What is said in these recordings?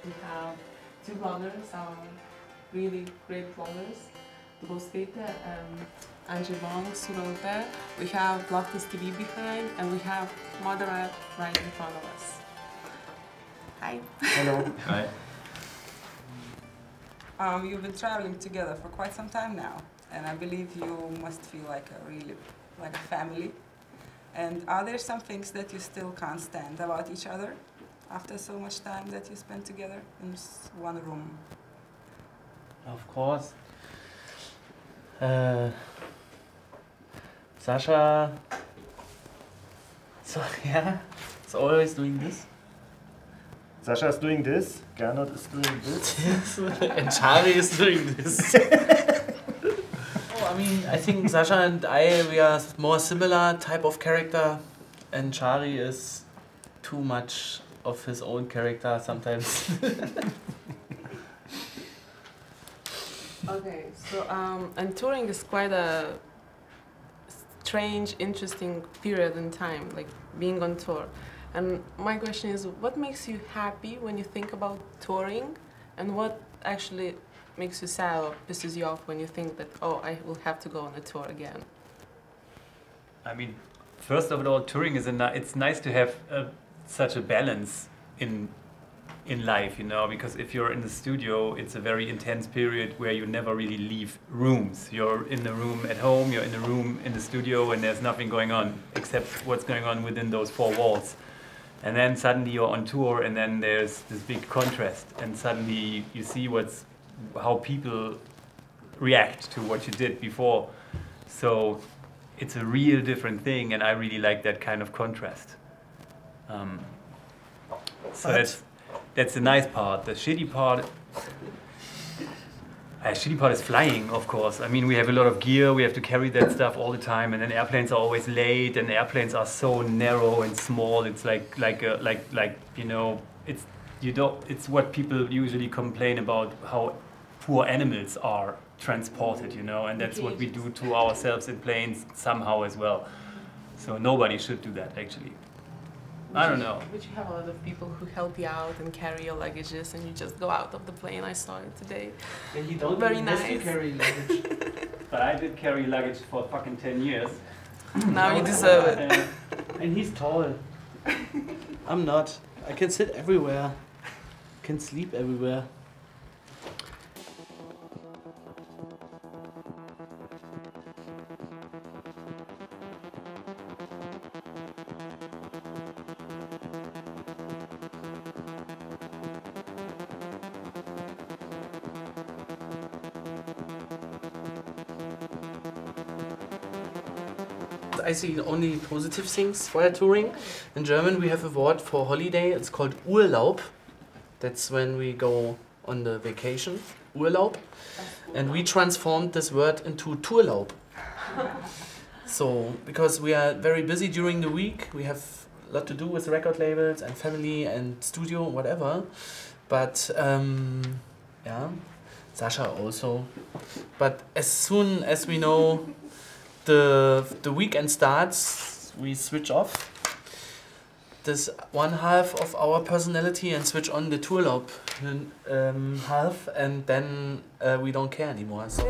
We have two bloggers, really great bloggers, Dubauskaite and Bong Norke. We have LOFTAS TV behind, and we have MODERAT right in front of us. Hi. Hello. Hi. You've been traveling together for quite some time now, and I believe you must feel like a family. And are there some things that you still can't stand about each other after so much time that you spend together in one room? Of course. Sasha, so yeah, it's always doing this. Sasha is doing this, Gernot is doing this. And Chari is doing this. Oh, I mean, I think Sasha and we are more similar type of character, and Chari is too much of his own character sometimes. Okay, so and touring is quite a strange, interesting period in time, like being on tour. And my question is, what makes you happy when you think about touring, and what actually makes you sad or pisses you off when you think that, oh, I will have to go on a tour again? I mean, first of all, touring is it's nice to have such a balance in life, you know, because if you're in the studio, it's a very intense period where you never really leave rooms. You're in the room at home, you're in the room in the studio, and there's nothing going on except what's going on within those four walls. And then suddenly you're on tour, and then there's this big contrast, and suddenly you see how people react to what you did before. So it's a real different thing, and I really like that kind of contrast. So that's the nice part. The shitty part is flying, of course. I mean, we have a lot of gear, we have to carry that stuff all the time, and then airplanes are always late, and airplanes are so narrow and small. It's like you know, it's what people usually complain about, how poor animals are transported, you know, and that's what we do to ourselves in planes somehow as well. So nobody should do that, actually. I don't know. But you have a lot of people who help you out and carry your luggages, and you just go out of the plane. I saw it today. And you don't Very even nice. have to carry luggage. But I did carry luggage for fucking 10 years. Now you deserve it. And he's tall. I'm not. I can sit everywhere. I can sleep everywhere. I see only positive things while touring. In German we have a word for holiday, it's called Urlaub. That's when we go on the vacation, Urlaub. And we transformed this word into Tourlaub. So, because we are very busy during the week, we have a lot to do with record labels and family and studio, whatever. But yeah, Sasha also. But as soon as we know the weekend starts, we switch off this one half of our personality and switch on the Tourlaub half, and then we don't care anymore. So.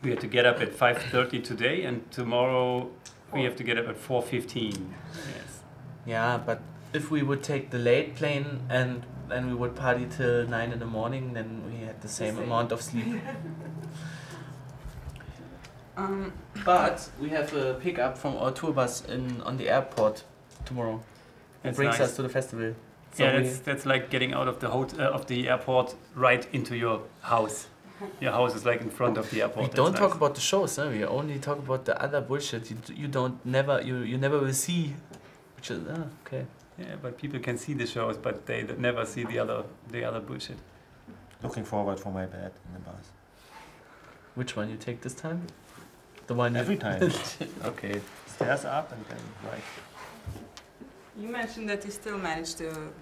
We had to get up at 5:30 today, and tomorrow we have to get up at 4:15. Yes. Yeah, but if we would take the late plane and then we would party till 9 in the morning, then we had the same amount of sleep. But we have a pickup from our tour bus on the airport tomorrow. It brings us to the festival. So yeah, that's like getting out of the airport right into your house. Your house is like in front of the airport. We don't talk about the shows, huh? We only talk about the other bullshit. You never will see. Which is okay. Yeah, but people can see the shows, but they never see the other bullshit. Looking forward for my bed in the bus. Which one you take this time? The one every time. Okay. Stairs up and then right. You mentioned that you still manage to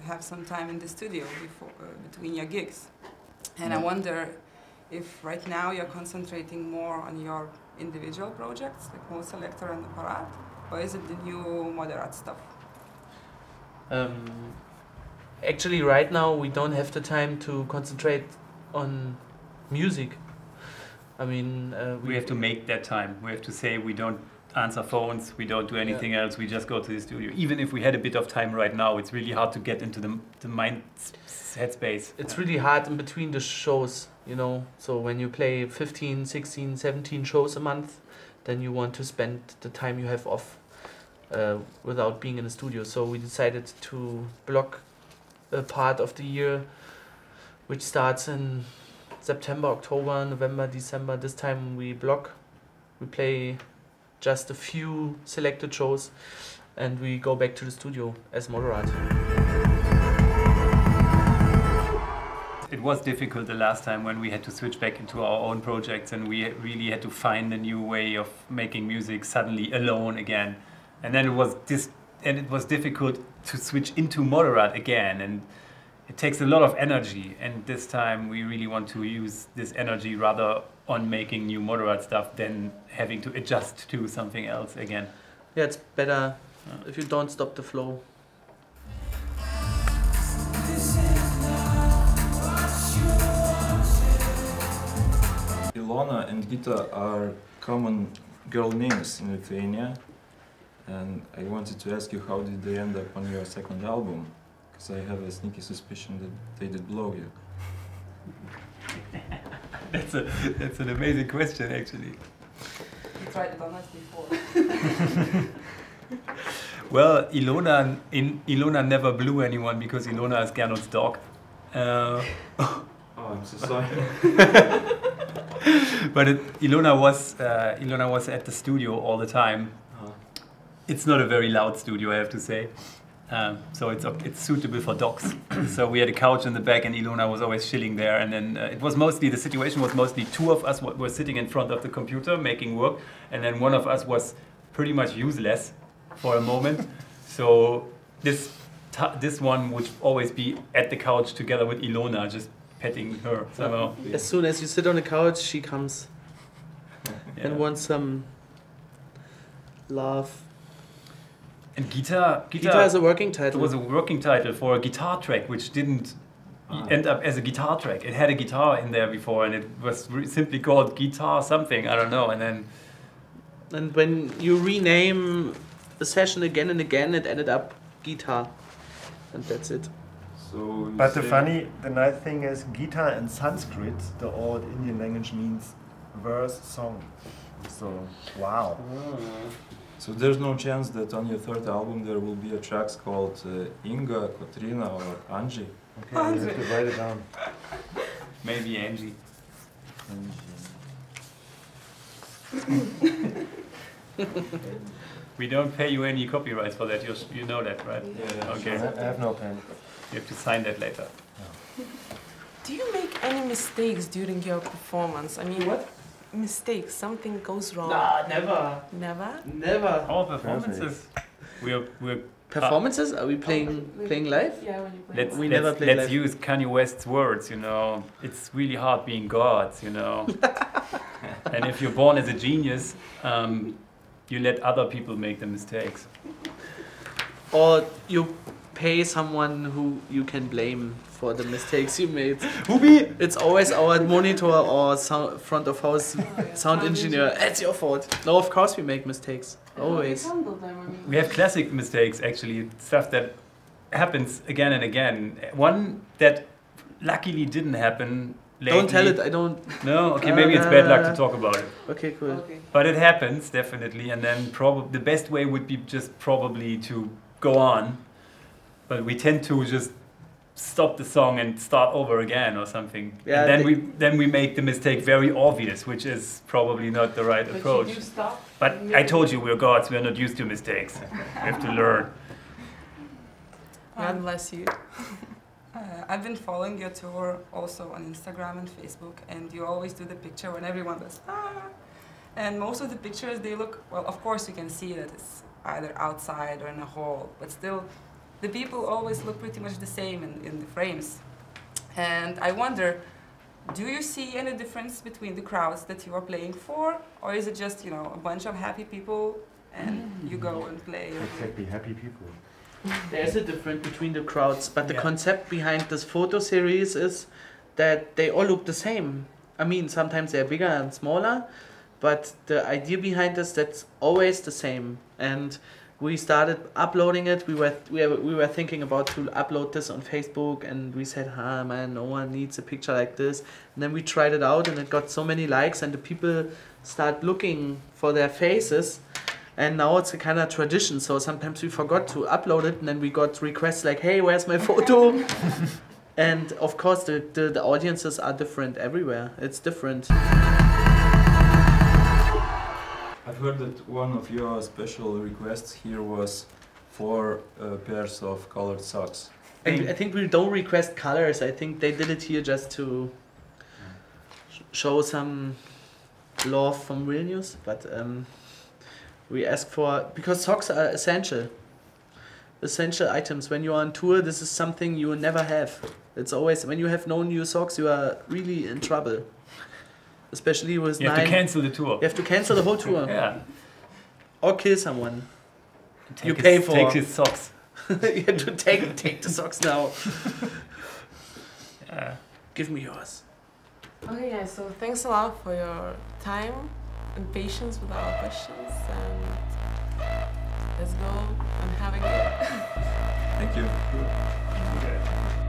have some time in the studio between your gigs. And I wonder if right now you're concentrating more on your individual projects, like Mode Selector and Apparat, or is it the new MODERAT stuff? actually right now we don't have the time to concentrate on music. I mean, we have to make that time. We have to say we don't answer phones, we don't do anything else, we just go to the studio. Even if we had a bit of time right now, it's really hard to get into the mind headspace. It's really hard in between the shows, you know. So when you play 15, 16, 17 shows a month, then you want to spend the time you have off without being in the studio. So we decided to block a part of the year which starts in September, October, November, December. This time we block. We play just a few selected shows and we go back to the studio as Moderat. It was difficult the last time when we had to switch back into our own projects and we really had to find a new way of making music suddenly alone again. And then it was difficult to switch into Moderat again, and it takes a lot of energy, and this time we really want to use this energy rather on making new Moderat stuff than having to adjust to something else again. Yeah, it's better if you don't stop the flow. Ilona and Gita are common girl names in Lithuania, and I wanted to ask you, how did they end up on your second album? Because I have a sneaky suspicion that they did blow you. That's an amazing question, actually. You tried it on us before. Well, Ilona never blew anyone because Ilona is Gernot's dog. Oh, I'm so sorry. But Ilona was at the studio all the time. It's not a very loud studio, I have to say. So it's suitable for dogs. So we had a couch in the back and Ilona was always chilling there, and then the situation was mostly two of us were sitting in front of the computer making work, and then one of us was pretty much useless for a moment. So this one would always be at the couch together with Ilona, just petting her somehow. As soon as you sit on the couch, she comes and wants some love. And Gita is a working title. It was a working title for a guitar track, which didn't end up as a guitar track. It had a guitar in there before, and it was simply called Guitar something, I don't know. And when you rename the session again and again, it ended up Guitar, and that's it. So But the nice thing is, Gita in Sanskrit, the old Indian language, means verse, song. So, wow. So there's no chance that on your third album there will be a track called Inga, Katrina or Angie? Okay, you have to write it down. Maybe Angie. We don't pay you any copyrights for that, you know that, right? Yeah. Okay. I have no pen. You have to sign that later. Do you make any mistakes during your performance? I mean, What? Mistakes, something goes wrong. Nah, never. Never? Never. Our performances, we're Performances? Are we playing live? Yeah, when you play. We never play let's live. use Kanye West's words, you know. It's really hard being gods, you know. And if you're born as a genius, you let other people make the mistakes. Or you pay someone who you can blame for the mistakes you made. Who be? It's always our monitor or front of house sound engineer. It's your fault. No, of course we make mistakes. Always. We have classic mistakes, actually, stuff that happens again and again. One that luckily didn't happen lately. Don't tell it, I don't... No? Okay, maybe it's bad luck to talk about it. Okay, cool. Okay. But it happens, definitely, and then the best way would be just probably to go on. But we tend to just stop the song and start over again or something. Yeah, and then we make the mistake very obvious, which is probably not the right approach. But you stop. But I told you, we're gods, we're not used to mistakes. We have to learn. God bless you. I've been following your tour also on Instagram and Facebook, and you always do the picture when everyone does ah. And most of the pictures, they look, well, of course you can see that it's either outside or in a hall, but still the people always look pretty much the same in the frames. And I wonder, do you see any difference between the crowds that you are playing for, or is it just, you know, a bunch of happy people and you go and play? Exactly, happy people. There's a difference between the crowds, but the Yeah. concept behind this photo series is that they all look the same. I mean, sometimes they're bigger and smaller, but the idea behind this, that's always the same. And we started uploading it. We were thinking about to upload this on Facebook, and we said, "Ah, man, no one needs a picture like this." And then we tried it out, and it got so many likes, and the people start looking for their faces. And now it's a kind of tradition. So sometimes we forgot to upload it, and then we got requests like, "Hey, where's my photo?" And of course, the audiences are different everywhere. It's different. I've heard that one of your special requests here was 4 pairs of colored socks. I think we don't request colors. I think they did it here just to show some love from Vilnius. But we ask for, because socks are essential items. When you're on tour, this is something you will never have. It's always, when you have no new socks, you are really in trouble. Especially with You have to cancel the tour. You have to cancel the whole tour. Yeah. Or kill someone. You Take pay his, for. Take his socks. You have to take the socks now. Yeah. Give me yours. Okay, guys, so thanks a lot for your time and patience with our questions, and let's go and have a good. Thank you. Okay.